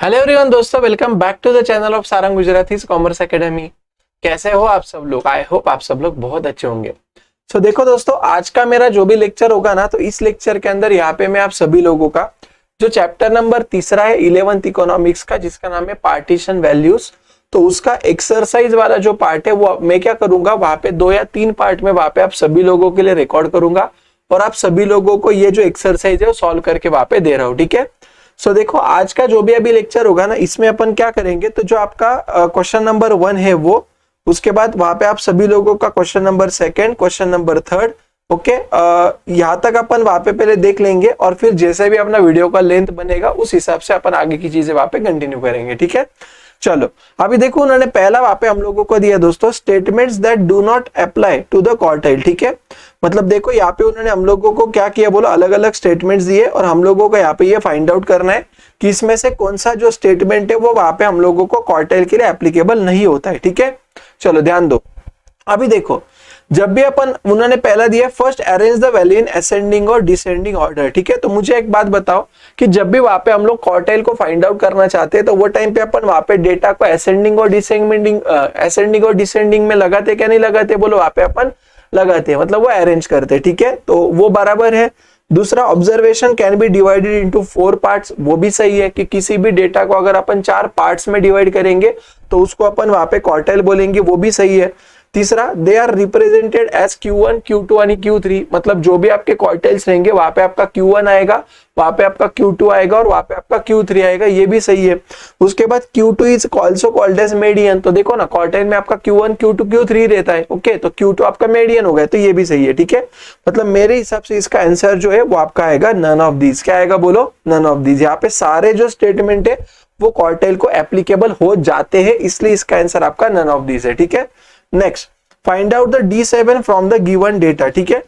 Hello everyone दोस्तों, welcome back to the channel of Sarang Gujarati commerce academy. कैसे हो आप सब लोग? आई होप आप सब लोग बहुत अच्छे होंगे। सो देखो दोस्तों, आज का मेरा जो भी लेक्चर होगा ना, तो इस लेक्चर के अंदर यहाँ पे मैं आप सभी लोगों का जो चैप्टर नंबर तीसरा है 11th इकोनॉमिक्स का, जिसका नाम है पार्टीशन वैल्यूज, तो उसका एक्सरसाइज वाला जो पार्ट है वो मैं क्या करूंगा, वहां पे 2 या 3 पार्ट में वहां पे आप सभी लोगों के लिए रिकॉर्ड करूंगा और आप सभी लोगों को ये जो एक्सरसाइज है वो सॉल्व करके वहां पे दे रहा हूँ। ठीक है। सो देखो, आज का जो भी अभी लेक्चर होगा ना, इसमें अपन क्या करेंगे, तो जो आपका क्वेश्चन नंबर 1 है वो, उसके बाद वहां पे आप सभी लोगों का question number 2, question number 3, okay, यहाँ तक अपन वहां पे पहले देख लेंगे और फिर जैसे भी अपना वीडियो का लेंथ बनेगा उस हिसाब से अपन आगे की चीजें वहां पे कंटिन्यू करेंगे। ठीक है। चलो, अभी देखो, उन्होंने पहला वहां पे हम लोगों को दिया दोस्तों, statements that do not apply to the quartile. ठीक है। मतलब देखो, यहाँ पे उन्होंने हम लोगों को क्या किया, बोला अलग अलग स्टेटमेंट्स दिए और हम लोगों को यहाँ पे ये फाइंड आउट करना है कि इसमें से कौन सा जो स्टेटमेंट है वो वहां पे हम लोगों को क्वार्टाइल के लिए एप्लीकेबल नहीं होता है। ठीक है। चलो ध्यान दो। अभी देखो, जब भी अपन, उन्होंने पहला दिया first arrange the value in ascending और डिसेंडिंग ऑर्डर। ठीक है। तो मुझे एक बात बताओ कि जब भी वहां पे हम लोग क्वार्टाइल को फाइंड आउट करना चाहते हैं तो वो टाइम पे अपन वहां पे डेटा को असेंडिंग और डिसेंडिंग में लगाते क्या नहीं लगाते? बोलो, वहां पे अपन लगाते हैं, मतलब वो अरेंज करते। ठीक है। तो वो बराबर है। दूसरा, observation can be divided into 4 parts, वो भी सही है कि किसी भी डेटा को अगर अपन 4 पार्ट्स में डिवाइड करेंगे तो उसको अपन वहां पे क्वार्टाइल बोलेंगे, वो भी सही है। तीसरा, they are represented as Q1, Q2 यानी Q3, मतलब जो भी आपके क्वार्टाइल्स रहेंगे वहां पे आपका Q1 आएगा, वहां पे आपका Q2 आएगा और वहां पे आपका Q3 आएगा, ये भी सही है। उसके बाद Q2 is also called as median, तो देखो ना, क्वार्टाइल में आपका Q1, Q2, Q3 रहता है। ओके, तो Q2 आपका मीडियन हो गया, तो ये भी सही है। ठीक है। मतलब मेरे हिसाब से इसका आंसर जो है वो आपका आएगा नन ऑफ दीज। क्या आएगा? बोलो, नन ऑफ दीज। यहाँ पे सारे जो स्टेटमेंट है वो क्वार्टाइल को एप्लीकेबल हो जाते हैं, इसलिए इसका आंसर आपका नन ऑफ दीज है। ठीक है। Next, find out the D7 from the given data. ठीक है।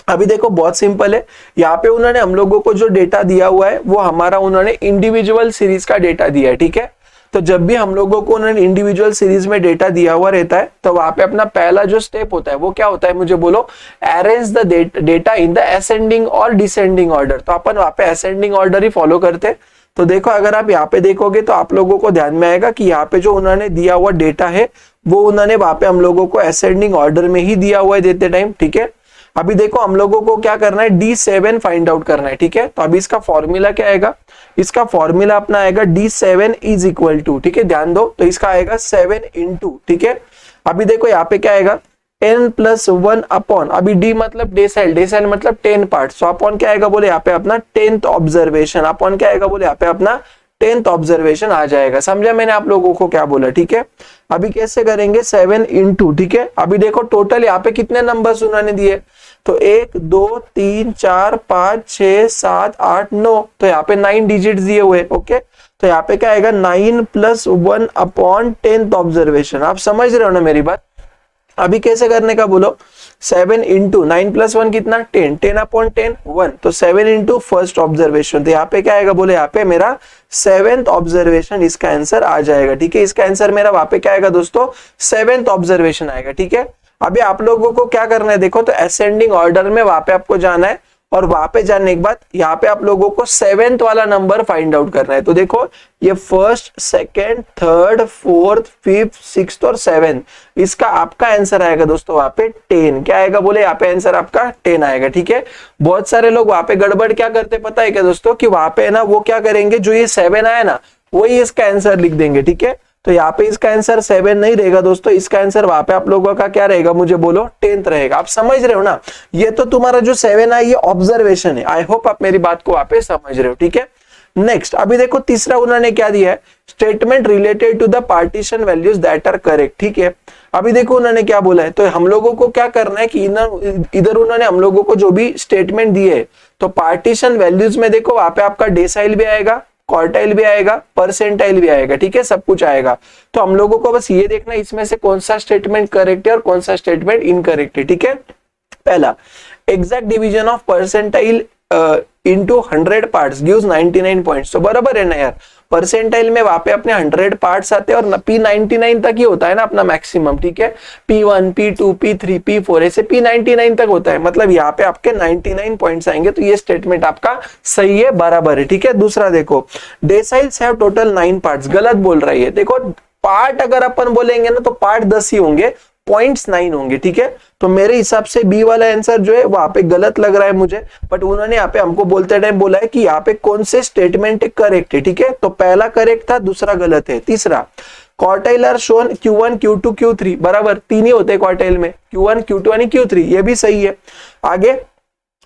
अभी देखो, बहुत सिंपल है। यहाँ पे उन्होंने हम लोगों को जो डेटा दिया हुआ है वो हमारा उन्होंने इंडिविजुअल सीरीज का डेटा दिया है। ठीक है। तो जब भी हम लोगों को उन्होंने इंडिविजुअल सीरीज में डेटा दिया हुआ रहता है तो वहां पे अपना पहला जो स्टेप होता है वो क्या होता है, मुझे बोलो, arrange the data in the ascending और डिसेंडिंग ऑर्डर। तो अपन वहां पे असेंडिंग ऑर्डर ही फॉलो करते हैं। तो देखो, अगर आप यहाँ पे देखोगे तो आप लोगों को ध्यान में आएगा कि यहाँ पे जो उन्होंने दिया हुआ डेटा है वो उन्होंने वहां पे हम लोगों को असेंडिंग ऑर्डर में ही दिया हुआ है देते टाइम। ठीक है। अभी देखो, हम लोगों को क्या करना है, D7 फाइंड आउट करना है। ठीक है। तो अभी इसका फॉर्मूला क्या आएगा? इसका फॉर्मूला अपना आएगा D7 इज इक्वल टू, ठीक है, ध्यान दो, तो इसका आएगा 7 इंटू, ठीक है। अभी देखो यहाँ पे क्या आएगा, 10 + 1 अपॉन, अभी D मतलब डेसाइल, डेसाइल मतलब 10 पार्ट, सो अपॉन क्या आएगा, बोले यहाँ पे अपना 10th ऑब्जर्वेशन, अपॉन क्या आएगा, बोले यहाँ पे अपना 10th ऑब्जर्वेशन आ जाएगा। समझा मैंने आप लोगों को क्या बोला? ठीक है। अभी कैसे करेंगे, 7 इंटू, ठीक है। अभी देखो टोटल यहाँ पे कितने नंबर्स उन्होंने दिए, तो 1 2 3 4 5 6 7 8 9, तो यहाँ पे 9 डिजिट दिए हुए। ओके, तो यहाँ पे क्या आएगा, 9 + 1 अपॉन 10th ऑब्जर्वेशन। आप समझ रहे हो ना मेरी बात? अभी कैसे करने का बोलो, 7 इंटू 9 + 1 कितना, 10, 10 अपॉन 10 1, तो 7 इंटू फर्स्ट ऑब्जर्वेशन, तो यहाँ पे क्या आएगा, बोले यहाँ पे मेरा 7th ऑब्जर्वेशन इसका आंसर आ जाएगा। ठीक है। इसका आंसर मेरा वहां पे क्या आएगा दोस्तों, 7th ऑब्जर्वेशन आएगा। ठीक है। अभी आप लोगों को क्या करना है, देखो, तो असेंडिंग ऑर्डर में वहां पे आपको जाना है और वहां पे जाने के बाद यहाँ पे आप लोगों को 7th वाला नंबर फाइंड आउट करना है। तो देखो, ये 1st, 2nd, 3rd, 4th, 5th, 6th और 7th, इसका आपका आंसर आएगा दोस्तों वहां पे 10। क्या आएगा, बोले यहाँ पे आंसर आपका 10 आएगा। ठीक है। बहुत सारे लोग वहां पे गड़बड़ क्या करते पता है क्या दोस्तों, कि वहां पे ना वो क्या करेंगे, जो ये 7 आया ना वही इसका आंसर लिख देंगे। ठीक है। तो यहाँ पे इसका आंसर 7 नहीं रहेगा दोस्तों, इसका आंसर वहां पे आप लोगों का क्या रहेगा, मुझे बोलो, 10th रहेगा। आप समझ रहे हो ना? ये तो तुम्हारा जो 7 है ये ऑब्जर्वेशन है। आई होप आप मेरी बात को वहां पे समझ रहे हो। ठीक है। नेक्स्ट, अभी देखो तीसरा उन्होंने क्या दिया है, statement related to the partition values that are correct. ठीक है। अभी देखो उन्होंने क्या बोला है, तो हम लोगों को क्या करना है कि इधर उन्होंने हम लोगों को जो भी स्टेटमेंट दिए है, तो पार्टीशन वैल्यूज में देखो वहां पे आपका डेसाइल भी आएगा, क्वार्टाइल भी आएगा, परसेंटाइल भी आएगा। ठीक है। सब कुछ आएगा। तो हम लोगों को बस ये देखना है इसमें से कौन सा स्टेटमेंट करेक्ट है और कौन सा स्टेटमेंट इनकरेक्ट है। ठीक है। पहला, exact division of percentile into 100 parts gives 99 points. तो बराबर है ना यार, परसेंटाइल में वहां पे अपने 100 पार्ट्स आते हैं और P99 तक ही होता है ना अपना मैक्सिमम, ठीक है। P1 P2 P3 P4 ऐसे P99 तक होता है, मतलब यहाँ पे आपके 99 पॉइंट्स आएंगे। तो ये स्टेटमेंट आपका सही है, बराबर है, ठीक है। दूसरा देखो, डेसाइल्स हैव टोटल 9 पार्ट्स, गलत बोल रहा है। देखो पार्ट अगर अपन बोलेंगे ना तो पार्ट 10 ही होंगे, पॉइंट्स 9 होंगे, ठीक है। तो मेरे हिसाब से बी वाला आंसर जो है वहां पे गलत लग रहा है मुझे, बट उन्होंने यहाँ पे हमको बोलते टाइम बोला है कि यहाँ पे कौन से स्टेटमेंट करेक्ट है, ठीक है। तो पहला करेक्ट था, दूसरा गलत है। तीसरा, quartile are shown Q1 Q2 Q3, बराबर, 3 ही होते हैं क्वार्टाइल में, Q1 Q2 यानी Q3, ये भी सही है। आगे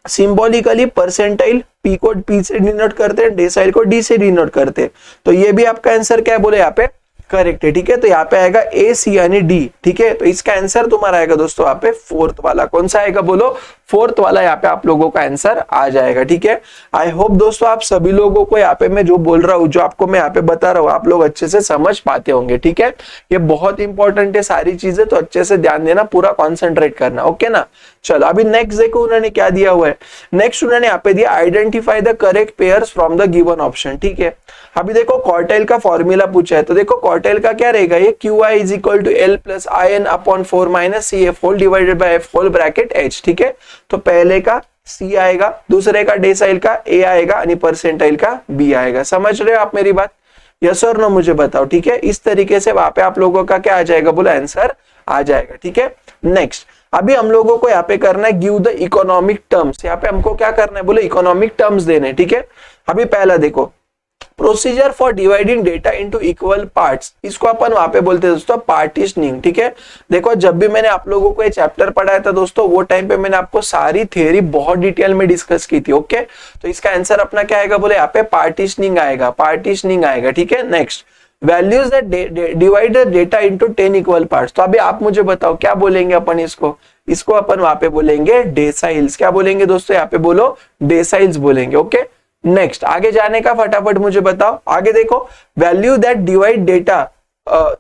सिंबॉलिकली परसेंटाइल P को P से डिनोट करते हैं, डेसाइल को D से डिनोट करते हैं। तो ये भी आपका आंसर क्या है बोले यहाँ पे करेक्ट है, ठीक है। तो यहाँ पे आएगा A C यानी D, ठीक है। तो इसका आंसर तुम्हारा आएगा दोस्तों यहाँ पे फोर्थ वाला। कौन सा आएगा बोलो, फोर्थ वाला यहाँ पे आप लोगों का आंसर आ जाएगा, ठीक है। आई होप दोस्तों आप सभी लोगों को यहाँ पे मैं जो बोल रहा हूँ, जो आपको मैं यहाँ पे बता रहा हूँ, आप लोग अच्छे से समझ पाते होंगे, ठीक है। ये बहुत इंपॉर्टेंट है सारी चीजें, तो अच्छे से ध्यान देना, पूरा कॉन्सेंट्रेट करना, ओके ना। चलो अभी नेक्स्ट देखो उन्होंने क्या दिया हुआ है। नेक्स्ट उन्होंने यहाँ पे दिया identify the correct pairs from the given option, ठीक है। अभी देखो क्वार्टाइल का फॉर्मूला पूछा है, तो देखो क्वार्टाइल का क्या रहेगा, ये QI is equal to L plus IN upon 4 minus CF whole divided by F whole bracket H, ठीक है। तो पहले का C आएगा, दूसरे का डेसाइल का A आएगा और परसेंटाइल का B आएगा। समझ रहे हो आप मेरी बात, यस और नो मुझे बताओ, ठीक है। इस तरीके से वहां पे आप लोगों का क्या आ जाएगा बोला, आंसर आ जाएगा, ठीक है। नेक्स्ट अभी हम लोगों को यहाँ पे करना है गिव द इकोनॉमिक टर्म्स। यहाँ पे हमको क्या करना है बोले, इकोनॉमिक टर्म्स देने, ठीक है। अभी पहला देखो, procedure for dividing data into equal parts, इसको अपन वहां पे बोलते हैं दोस्तों पार्टीशनिंग, ठीक है। देखो जब भी मैंने आप लोगों को ये चैप्टर पढ़ाया था दोस्तों, वो टाइम पे मैंने आपको सारी थ्योरी बहुत डिटेल में डिस्कस की थी, ओके। तो इसका आंसर अपना क्या आएगा बोले, यहाँ पे पार्टीशनिंग आएगा, पार्टीशनिंग आएगा, ठीक है। Next, values that divide the data into 10 equal parts. तो अभी आप मुझे बताओ क्या बोलेंगे अपन इसको अपन वहां पे बोलेंगे डेसाइल्स। क्या बोलेंगे दोस्तों, यहाँ पे बोलो डेसाइल्स बोलेंगे, ओके। नेक्स्ट आगे जाने का फटाफट मुझे बताओ। आगे देखो, value that divide data,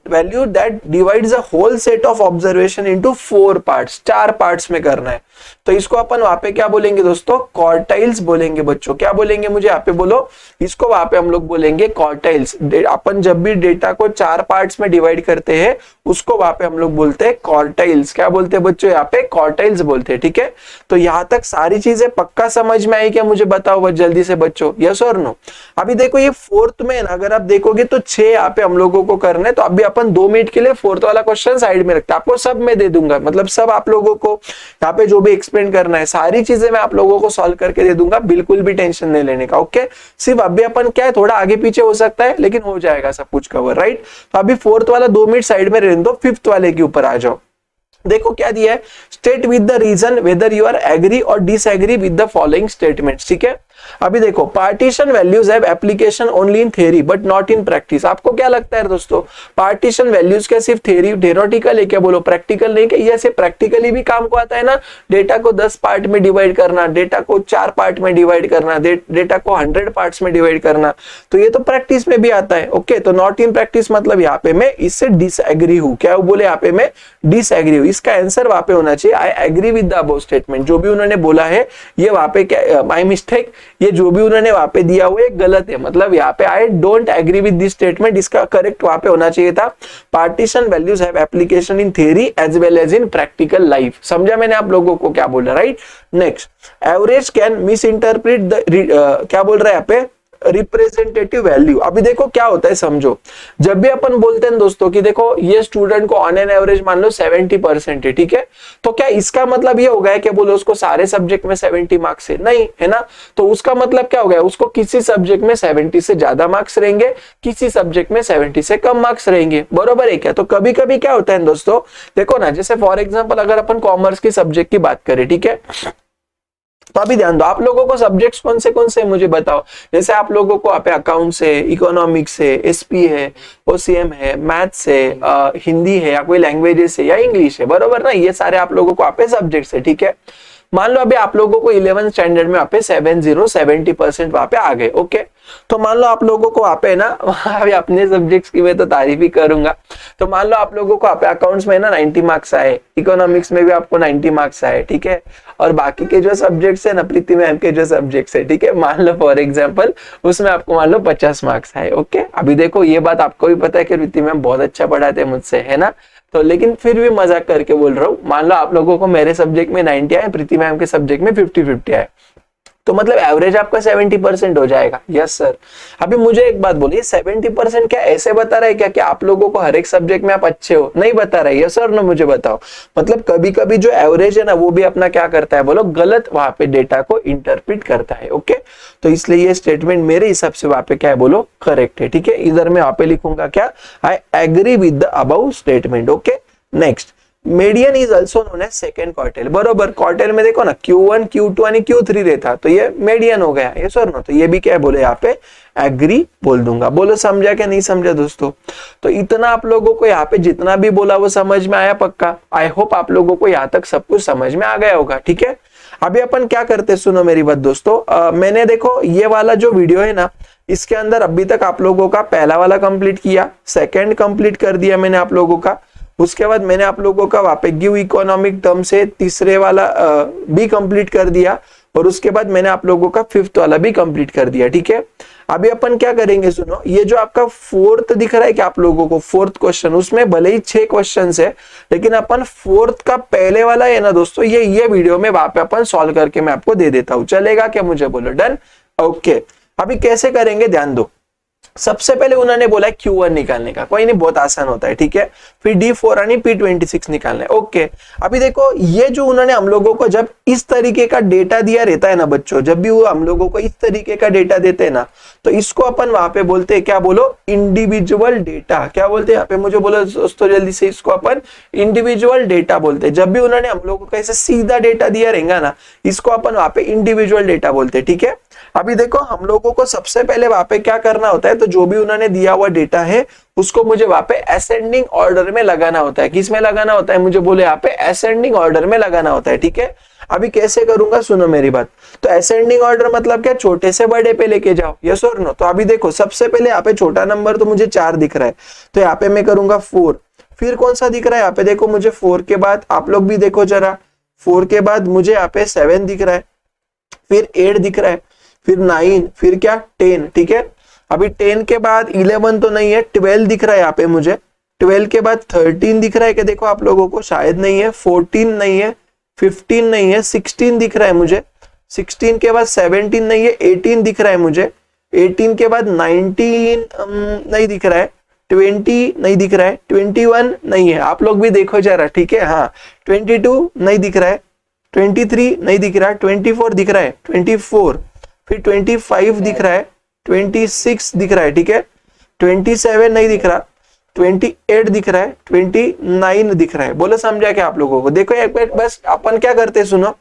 value that divides a whole set of observation into 4 parts, 4 parts में करना है। तो इसको अपन वहां पे क्या बोलेंगे दोस्तों, क्वार्टाइल्स बोलेंगे बच्चों। क्या बोलेंगे मुझे यहाँ पे बोलो, इसको वहां पे हम लोग बोलेंगे क्वार्टाइल्स। अपन जब भी डेटा को 4 पार्ट्स में डिवाइड करते हैं, उसको वहां पे हम लोग बोलते हैं क्वार्टाइल्स। क्या बोलते हैं बच्चों, यहाँ पे क्वार्टाइल्स बोलते हैं, ठीक है। तो यहाँ तक सारी चीजें पक्का समझ में आई क्या, मुझे बताओ बस जल्दी से बच्चों, यस और नो। अभी देखो ये फोर्थ में अगर आप देखोगे तो 6 यहाँ पे हम लोगों को करना है। तो अभी अपन 2 मिनट के लिए फोर्थ वाला क्वेश्चन साइड में रखते हैं, आपको सब में दे दूंगा, मतलब सब आप लोगों को यहाँ पे जो भी एक्सप्लेन करना है सारी चीजें मैं आप लोगों को सॉल्व करके दे दूंगा, बिल्कुल भी टेंशन नहीं लेने का, ओके। सिर्फ अभी अपन क्या है, थोड़ा आगे पीछे हो सकता है लेकिन हो जाएगा सब कुछ कवर, राइट। तो अभी फोर्थ वाला 2 मिनट साइड में रहने दो, फिफ्थ वाले के ऊपर आ जाओ। देखो क्या दिया है, state with the reason whether you are agree और disagree with the following statements, ठीक है। अभी देखो, partition values have application only in theory but not in practice. आपको क्या लगता है दोस्तों, पार्टीशन वैल्यूज क्या सिर्फ थ्योरी थ्योरेटिकल है क्या, बोलो प्रैक्टिकल नहीं क्या, ये प्रैक्टिकली भी काम को आता है ना। डेटा को 10 पार्ट में डिवाइड करना, डेटा को 4 पार्ट में डिवाइड करना, डेटा को 100 पार्ट्स में डिवाइड करना, तो ये तो प्रैक्टिस में भी आता है, ओके। तो नॉट इन प्रैक्टिस मतलब यहाँ पे मैं इससे डिसएग्री हूं। क्या बोले, यहाँ पे मैं डिसएग्री हूं। इसका आंसर वहां पे होना चाहिए I agree with the above statement. जो भी उन्होंने बोला है ये वहां पे क्या, माय मिस्टेक, ये जो भी उन्होंने वहां पे दिया हुआ है गलत है, मतलब यहाँ पे I don't agree with this statement. इसका करेक्ट वहां पे होना चाहिए था, partition values have application in theory as well as in practical life. समझा मैंने आप लोगों को क्या बोला, right. Next, average can misinterpret the, क्या बोल रहा है यहाँ पे, रिप्रेजेंटेटिव वैल्यू। अभी देखो क्या होता है समझो, जब भी अपन बोलते हैं दोस्तों कि देखो ये स्टूडेंट को ऑन एन एवरेज मान लो 70% है, ठीक है। तो क्या इसका मतलब ये हो गया कि बोलो उसको सारे सब्जेक्ट में 70 मार्क्स है, नहीं है ना। तो उसका मतलब क्या हो गया, उसको किसी सब्जेक्ट में 70 से ज्यादा मार्क्स रहेंगे, किसी सब्जेक्ट में 70 से कम मार्क्स रहेंगे, बरोबर है क्या। तो कभी कभी क्या होता है दोस्तों, देखो ना, जैसे फॉर एग्जाम्पल अगर अपन कॉमर्स की सब्जेक्ट की बात करें, ठीक है। तो अभी ध्यान दो, आप लोगों को सब्जेक्ट्स कौन से मुझे बताओ। जैसे आप लोगों को आप अकाउंट्स है, इकोनॉमिक्स है, एसपी है, ओसीएम है, मैथ्स है, हिंदी है, या कोई लैंग्वेजेस है या इंग्लिश है, बरोबर ना। ये सारे आप लोगों को आप सब्जेक्ट्स है, ठीक है। मान लो अभी आप लोगों को 11th स्टैंडर्ड में वहाँ पे 70% वहाँ पे आ गए, ओके। तो मान लो आप लोगों को वहाँ पे ना अभी अपने सब्जेक्ट्स की मैं तो तारीफ ही करूंगा। तो मान लो आप लोगों को वहाँ पे अकाउंट्स में ना 90 मार्क्स आए, इकोनॉमिक्स में भी आपको 90 मार्क्स आए, ठीक है। और बाकी के जो सब्जेक्ट्स है ना, प्रीति मैम के जो सब्जेक्ट्स है, ठीक है, मान लो फॉर एग्जाम्पल उसमें आपको मान लो 50 मार्क्स आए, ओके। अभी देखो ये बात आपको भी पता है कि प्रीति मैम बहुत अच्छा पढ़ाते हैं मुझसे, है ना। तो लेकिन फिर भी मजाक करके बोल रहा हूँ, मान लो आप लोगों को मेरे सब्जेक्ट में 90 आए, प्रीति मैम के सब्जेक्ट में 50-50 आए, तो मतलब एवरेज आपका 70% हो जाएगा। Yes sir. अभी मुझे एक बात बोलिए, 70% क्या ऐसे बता रहा है क्या कि आप लोगों को हर एक सब्जेक्ट में आप अच्छे हो? नहीं बता रहा है। यस सर, ना मुझे बताओ। मतलब कभी कभी जो एवरेज है ना वो भी अपना क्या करता है, बोलो गलत वहां पे डेटा को इंटरप्रिट करता है, ओके। तो इसलिए ये स्टेटमेंट मेरे हिसाब से वहां पे क्या है, बोलो करेक्ट है, ठीक है। इधर मैं वहां पे लिखूंगा क्या, I agree with the above statement, okay. Next, median is also known as second quartile, बरोबर। क्वार्टाइल में देखो ना Q1, Q2 आणि Q3 रहता, तो ये मीडियन हो गया, ये सर ना। तो ये भी क्या है, बोले यहाँ पे एग्री बोल दूंगा। बोलो समझा क्या नहीं समझा दोस्तों? तो इतना आप लोगों को यहाँ पे जितना भी बोला वो समझ में आया पक्का? आई होप आप लोगों को यहाँ तक सब कुछ समझ में आ गया होगा, ठीक है। अभी अपन क्या करते, सुनो मेरी बात दोस्तों। मैंने देखो ये वाला जो वीडियो है ना, इसके अंदर अभी तक आप लोगों का पहला वाला कंप्लीट किया, सेकेंड कंप्लीट कर दिया मैंने आप लोगों का। उसके बाद मैंने आप लोगों का वहां पे गिव इकोनॉमिक टर्म से तीसरे वाला भी कंप्लीट कर दिया, और उसके बाद मैंने आप लोगों का फिफ्थ वाला भी कंप्लीट कर दिया, ठीक है। अभी अपन क्या करेंगे, सुनो, ये जो आपका फोर्थ दिख रहा है कि आप लोगों को फोर्थ क्वेश्चन, उसमें भले ही 6 क्वेश्चन है, लेकिन अपन फोर्थ का पहले वाला है ना दोस्तों, ये वीडियो में वहां पे अपन सॉल्व करके मैं आपको दे देता हूं, चलेगा क्या? मुझे बोलो डन, ओके। अभी कैसे करेंगे ध्यान दो। सबसे पहले उन्होंने बोला Q1 निकालने का, कोई नहीं, बहुत आसान होता है, ठीक है। फिर D4 यानी P26 निकालना है, ओके। अभी देखो ये जो उन्होंने हम लोगों को जब इस तरीके का डेटा दिया रहता है ना बच्चों, जब भी वो हम लोगों को इस तरीके का डेटा देते हैं ना, तो इसको अपन वहां पे बोलते हैं क्या, बोलो इंडिविजुअल डेटा। क्या बोलते हैं यहाँ पे, मुझे बोलो दोस्तों जल्दी से, इसको अपन इंडिविजुअल डेटा बोलते हैं। जब भी उन्होंने हम लोगों को ऐसे सीधा डेटा दिया रहेगा ना, इसको अपन वहां पे इंडिविजुअल डेटा बोलते हैं, ठीक है। अभी देखो हम लोगों को सबसे पहले वहां पे क्या करना होता है, तो जो भी उन्होंने दिया हुआ डेटा है उसको मुझे वहां पे असेंडिंग ऑर्डर में लगाना होता है। किस में लगाना होता है, मुझे बोले यहाँ पे असेंडिंग ऑर्डर में लगाना होता है, ठीक है। अभी कैसे करूंगा, सुनो मेरी बात। तो असेंडिंग ऑर्डर मतलब क्या, छोटे से बड़े पे लेके जाओ, यस और नो। तो अभी देखो सबसे पहले यहाँ पे छोटा नंबर तो मुझे 4 दिख रहा है, तो यहाँ पे मैं करूंगा 4। फिर कौन सा दिख रहा है, यहाँ पे देखो मुझे 4 के बाद, आप लोग भी देखो जरा, 4 के बाद मुझे यहाँ पे 7 दिख रहा है, फिर 8 दिख रहा है, फिर 9, फिर क्या 10, ठीक है। अभी 10 के बाद 11 तो नहीं है, 12 दिख रहा है यहाँ पे मुझे। 12 के बाद 13 दिख रहा है कि देखो आप लोगों को, शायद नहीं है। 14 नहीं है, 15 नहीं है, 16 दिख रहा है मुझे। 16 के बाद 17 नहीं है, 18 दिख रहा है मुझे। 18 के बाद 19 नहीं दिख रहा है, 20 नहीं दिख रहा है, 21 नहीं है, आप लोग भी देखो जरा, ठीक है। हाँ, 22 नहीं दिख रहा है, 23 नहीं दिख रहा है, 24 दिख रहा है, 24, फिर 25 दिख रहा है, 26 दिख रहा है, ठीक है। 27 नहीं दिख रहा, 28 दिख रहा है, 29 दिख रहा है। बोलो समझा क्या आप लोगों को? देखो एक बार बस अपन क्या करते हैं, सुनो,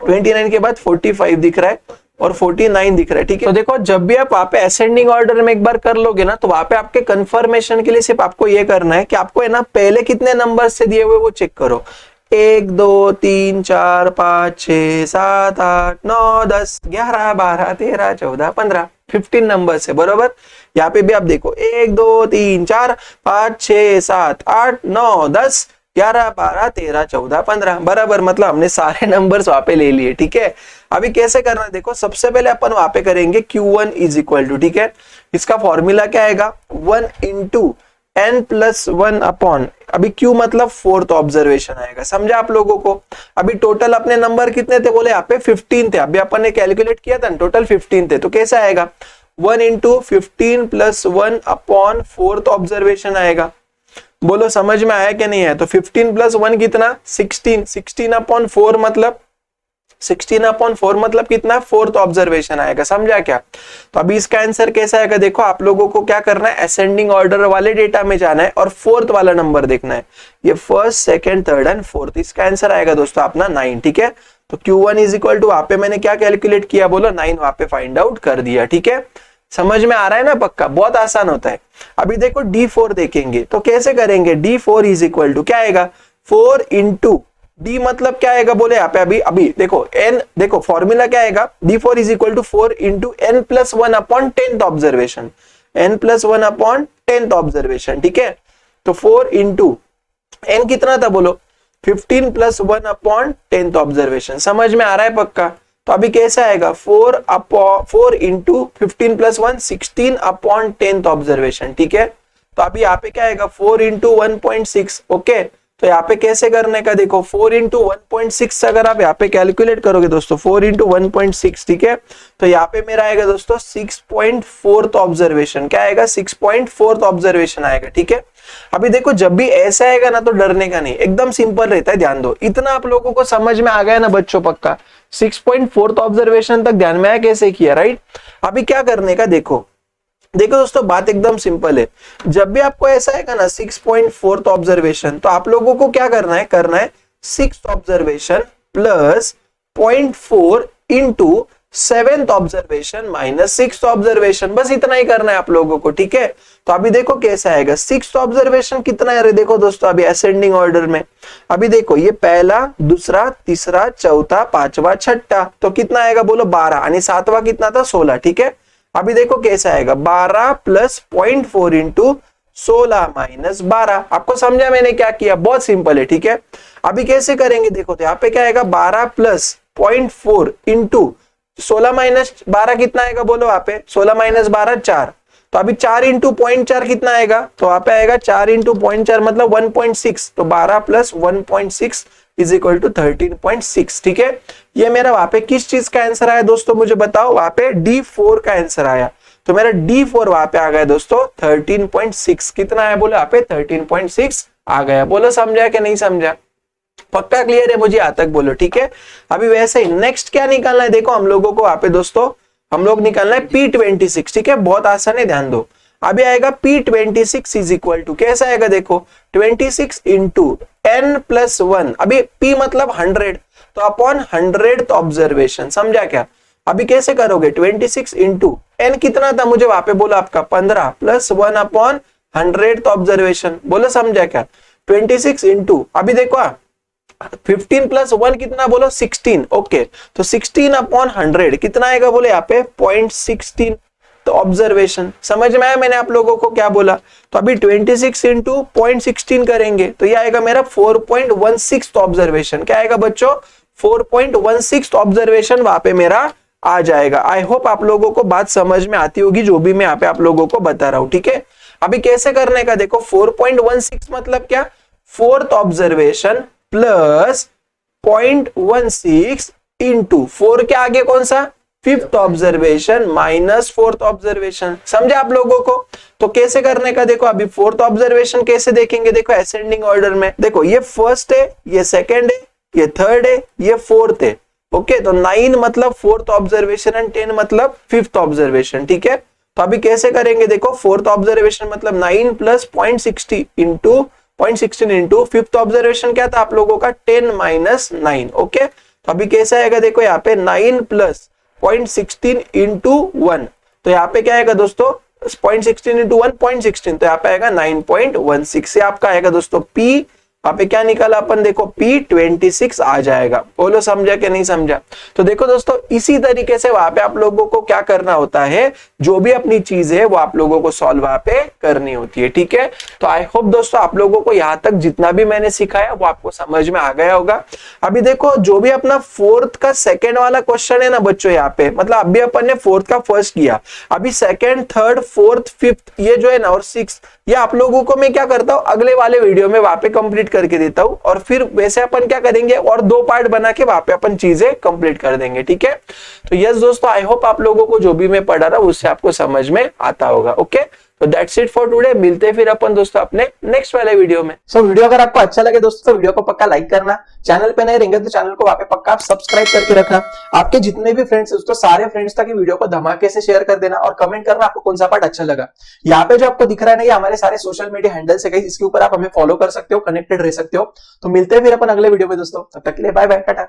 29 के बाद 45 दिख रहा है और 49 दिख रहा है, ठीक है। तो देखो जब भी आप वहां पे असेंडिंग ऑर्डर में एक बार कर लोगे ना, तो वहां पे आपके कंफर्मेशन के लिए सिर्फ आपको ये करना है कि आपको है ना पहले कितने नंबर से दिए हुए वो चेक करो। 1 2 3 4 5 6 7 8 9 10 11 12 13 14 15 15 नंबर से, बरोबर। यहाँ पे भी आप देखो 1 2 3 4 5 6 7 8 9 10 11 12 13 14 15, बराबर। मतलब हमने सारे नंबर्स वहां पे ले लिए, ठीक है। अभी कैसे करना है देखो, सबसे पहले अपन वहां पे करेंगे Q1 इज इक्वल टू, ठीक है। इसका फॉर्मूला क्या आएगा, 1 इंटू n+1 अपॉन, अभी Q मतलब फोर्थ ऑब्जर्वेशन आएगा, समझा आप लोगों को। अभी टोटल अपने नंबर कितने थे, बोले यहाँ पे 15 थे। अभी अपन ने कैलकुलेट किया था, टोटल 15 थे, तो कैसा आएगा, 1 इंटू 15 + 1 अपॉन फोर्थ ऑब्जर्वेशन आएगा। बोलो समझ में आया क्या नहीं आया? तो 15 + 1 कितना, 16, 16 अपॉन 4 मतलब 16 अपॉन 4 मतलब कितना, फोर्थ ऑब्जर्वेशन आएगा, समझा क्या? तो अभी इसका आंसर कैसा आएगा, देखो आप लोगों को क्या करना है, असेंडिंग ऑर्डर वाले डेटा में जाना है और फोर्थ वाला नंबर देखना है। ये first, second, third and fourth, इसका आंसर आएगा दोस्तों अपना 9, ठीक है। तो Q1 इज इक्वल टू, वहां पे मैंने क्या कैलकुलेट किया, बोलो 9 वहां पे फाइंड आउट कर दिया, ठीक है। समझ में आ रहा है ना पक्का, बहुत आसान होता है। अभी देखो D4 देखेंगे तो कैसे करेंगे, D4 इज इक्वल टू क्या आएगा, 4 इंटू डी मतलब क्या आएगा बोले यहाँ पे, अभी अभी देखो एन, देखो फॉर्मूला क्या आएगा, d4 is equal to 4 into n plus 1 upon 10th observation, n plus 1 upon 10th observation, ठीक है। तो 4 इंटू एन कितना था बोलो, 15 प्लस 1 अपॉन 10th ऑब्जर्वेशन, समझ में आ रहा है पक्का। तो अभी कैसा आएगा, 4 into 15 plus 1 16 upon 10th observation, ठीक है। तो अभी यहाँ पे क्या आएगा, 4 इंटू 1.6, ओके। तो यहाँ पे कैसे करने का, देखो 4 इंटू 1.6 अगर आप यहाँ पे कैलकुलेट करोगे दोस्तों, 4 इंटू 1.6, ठीक है। तो यहाँ पे मेरा आएगा दोस्तों 6.4th ऑब्जर्वेशन, क्या आएगा 6.4th ऑब्जर्वेशन आएगा, ठीक है। अभी देखो जब भी ऐसा आएगा ना तो डरने का नहीं, एकदम सिंपल रहता है, ध्यान दो। इतना आप लोगों को समझ में आ गया ना बच्चों पक्का, 6.4th ऑब्जर्वेशन तक ध्यान में आया कैसे किया, राइट। अभी क्या करने का, देखो देखो दोस्तों बात एकदम सिंपल है। जब भी आपको ऐसा आएगा ना 6.4th ऑब्जर्वेशन, तो आप लोगों को क्या करना है 6th observation plus 0.4 into 7th observation minus 6th observation, बस इतना ही करना है आप लोगों को, ठीक है। तो अभी देखो कैसा आएगा, 6th ऑब्जर्वेशन कितना है, देखो दोस्तों अभी असेंडिंग ऑर्डर में, अभी देखो ये पहला, दूसरा, तीसरा, चौथा, पांचवा, छठा, तो कितना आएगा बोलो 12, और 7वां कितना था 16, ठीक है। अभी देखो कैसा आएगा, 12 प्लस 0.4 इंटू 16 माइनस 12, आपको समझा मैंने क्या किया, बहुत सिंपल है, ठीक है। अभी कैसे करेंगे देखो, तो यहाँ पे क्या आएगा 12 प्लस 0.4 इंटू 16 माइनस 12 कितना आएगा बोलो, यहाँ पे 16 माइनस 12 4, तो अभी 4 इंटू 0.4 कितना आएगा, तो यहाँ पे आएगा 4 इंटू 0.4 मतलब 1.6, तो 12 प्लस 1.6 इज इक्वल टू 13.6, ठीक है। ये मेरा वहां पे किस चीज का आंसर आया दोस्तों मुझे बताओ, वहां पे D4 का आंसर आया, तो मेरा D4 वहां पे आ गया दोस्तों 13.6, कितना आया बोलो यहाँ पे 13.6 आ गया, बोलो समझा कि नहीं समझा, पक्का क्लियर है मुझे यहाँ तक बोलो, ठीक है। अभी वैसे ही नेक्स्ट क्या निकालना है, देखो हम लोगों को वहां पे दोस्तों हम लोग निकालना है P26, ठीक है, बहुत आसान है, ध्यान दो। अभी आएगा P26 इज इक्वल टू, कैसा आएगा देखो 26 इंटू n प्लस 1, अभी P मतलब 100, तो अपॉन 100th ऑब्जर्वेशन, समझा क्या। अभी कैसे करोगे 26 इंटू n कितना था मुझे वहां पे बोलो आपका 15 प्लस 1 अपॉन 100th ऑब्जर्वेशन, बोलो समझा क्या। 26 इंटू अभी देखो 15 प्लस 1 कितना बोलो 16, ओके। तो 16 अपॉन 100 कितना आएगा बोले यहाँ पे 0.16, तो ऑब्जर्वेशन, समझ में आया मैंने आप लोगों को क्या बोला। तो अभी 26 इंटू 0.16 करेंगे तो ये आएगा मेरा 4.16 ऑब्जर्वेशन, क्या आएगा बच्चों 4.16 ऑब्जर्वेशन वहां पे मेरा आ जाएगा। आई होप आप लोगों को बात समझ में आती होगी जो भी मैं यहाँ पे आप लोगों को बता रहा हूँ, ठीक है। अभी कैसे करने का देखो 4.16 मतलब क्या, 4th ऑब्जर्वेशन प्लस 0.16 इंटू 4 के आगे कौन सा 5th observation minus 4th observation, समझे आप लोगों को। तो कैसे करने का देखो, अभी 4th ऑब्जर्वेशन कैसे देखेंगे, देखो असेंडिंग ऑर्डर में, देखो ये फर्स्ट है, ये सेकंड है, ये थर्ड है, ये फोर्थ है, ओके। तो 9 मतलब 4th ऑब्जर्वेशन एंड 10 मतलब 5th ऑब्जर्वेशन, ठीक है। तो अभी कैसे करेंगे देखो 4th ऑब्जर्वेशन मतलब 9 प्लस 0.16 इंटू 5th ऑब्जर्वेशन क्या था आप लोगों का 10 माइनस 9, ओके। तो अभी कैसे आएगा देखो यहाँ पे 9 प्लस 0.16 इंटू 1, तो यहाँ पे क्या आएगा दोस्तों 0.16 इंटू 1.16, तो यहाँ पे आएगा 9.16, से आपका आएगा दोस्तों P, यहाँ पे क्या निकाला अपन देखो P26 आ जाएगा, बोलो समझा कि नहीं समझा। तो देखो दोस्तों इसी तरीके से वहां पे आप लोगों को क्या करना होता है, जो भी अपनी चीज है वो आप लोगों को सॉल्व वहां पे करनी होती है, ठीक है। तो आई होप दोस्तों आप लोगों को यहाँ तक जितना भी मैंने सिखाया वो आपको समझ में आ गया होगा। अभी देखो जो भी अपना 4th का सेकेंड वाला क्वेश्चन है ना बच्चों, यहाँ पे मतलब अभी अपन ने 4th का फर्स्ट किया, अभी 2nd, 3rd, 4th, 5th ये जो है ना और 6th, ये आप लोगों को मैं क्या करता हूँ अगले वाले वीडियो में वहां पे कंप्लीट करके देता हूँ, और फिर वैसे अपन क्या करेंगे और 2 पार्ट बना के वहां पे अपन चीजें कंप्लीट कर देंगे, ठीक है। तो यस दोस्तों आई होप आप लोगों को जो भी मैं पढ़ा रहा हूँ उससे आपको समझ में आता होगा, ओके। तो दैट्स इट फॉर टुडे, मिलते हैं फिर अपन दोस्तों अपने नेक्स्ट वाले वीडियो में। सो वीडियो अगर आपको अच्छा लगे दोस्तों तो वीडियो को पक्का लाइक करना, चैनल पे नए रहेंगे तो चैनल को वहां पे पक्का आप सब्सक्राइब करके रखना, आपके जितने भी फ्रेंड्स दोस्तों सारे फ्रेंड्स तक वीडियो को धमाके से शेयर कर देना, और कमेंट करना आपको कौन सा पार्ट अच्छा लगा। यहाँ पे जो आपको दिख रहा है ना ये हमारे सारे सोशल मीडिया हैंडल्स है, इसके ऊपर आप हमें फॉलो कर सकते हो, कनेक्टेड रह सकते हो। तो मिलते हैं फिर अपन अगले वीडियो में दोस्तों, तब तक के लिए बाय बाय, टाटा।